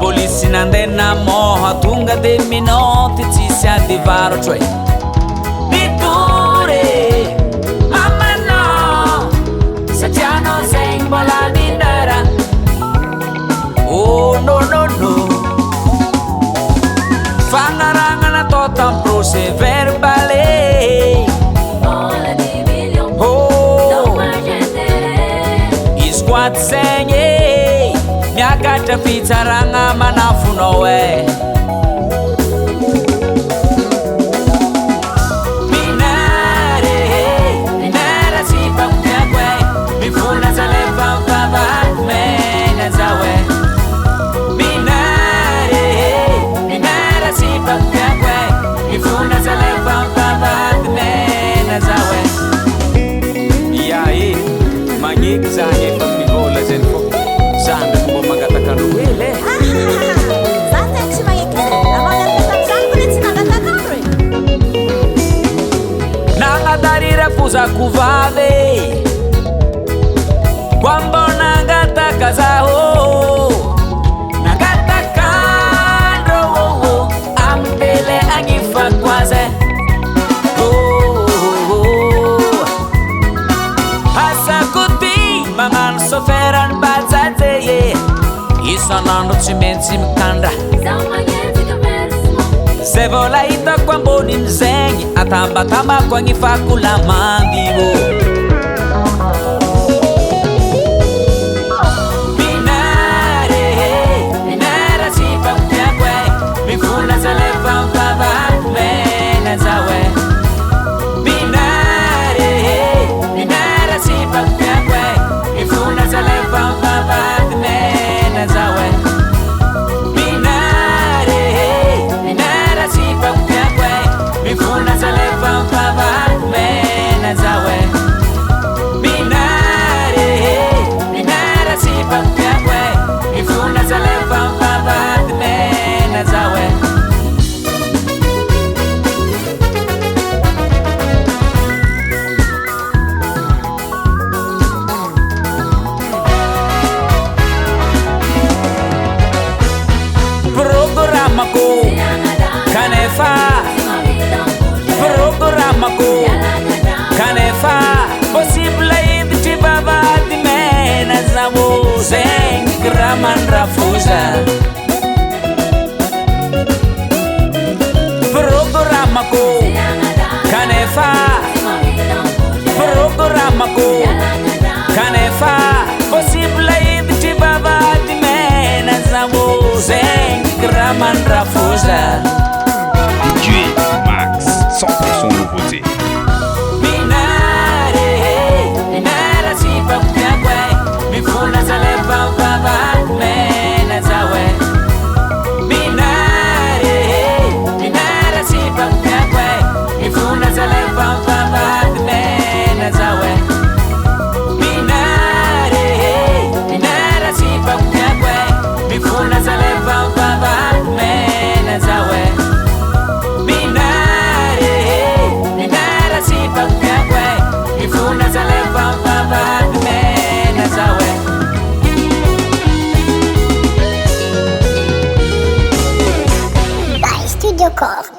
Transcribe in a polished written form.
polisy nandeha namoha tonga de minauty tsisy adivarotro e mitory mamanao satria anao zegny mbola minara oh no no no fagnaragna natao tamin'ny procès verbal Squat zegny miakatra fitsaragna manafonao e minare minara sy mpampiako e mifona zalefa mivavako mena zao e minare minara sy mpampiako e mifona zalefa mivavako mena zao e ia e magneky zany efa mivola zany fô zany ndraiky mbo mangatakandro hely e za tegna tsy magneky namanapetazany kole tsy nangatakandro e nagnadarira fozakovavy kwa mbô nangataka zaho nangatakandro ambele agnifako azy magnano soferany bajaje ye isanandro tsy maintsy mikandra zay vola hitako ambony mizegny atambatambako agnifako lamandy ô minare minara sy mpampiako e mifona zalefa mivavako mena zao e minare minara sy mpampiako e mifuna zalefa mivavako mena zao e minare minara sy mpampiako e mifuna zalefa mivavako mena zao e minare minara sy mpampiako e mifuna zalefa mivavako mena zao e programako kanefa programako kanefa possible hiditry vavady mena zao zegny kiramandrafoza programako kanefa programako kanefa possible hiditry vavady mena zao zegny kiramandrafoza DJ Max 100% nouveauté minare minara sy mpampiako e mifona zalefa mivavako mena zao e minare minara sy mpampiako e mifona zalefa mivavako mena zao e minare minara sy mpampiako e mifuna zalefa mivavako mena zao e minare minara sy mpampiako e mifuna zalefa mivavako mena zao e Studio Core.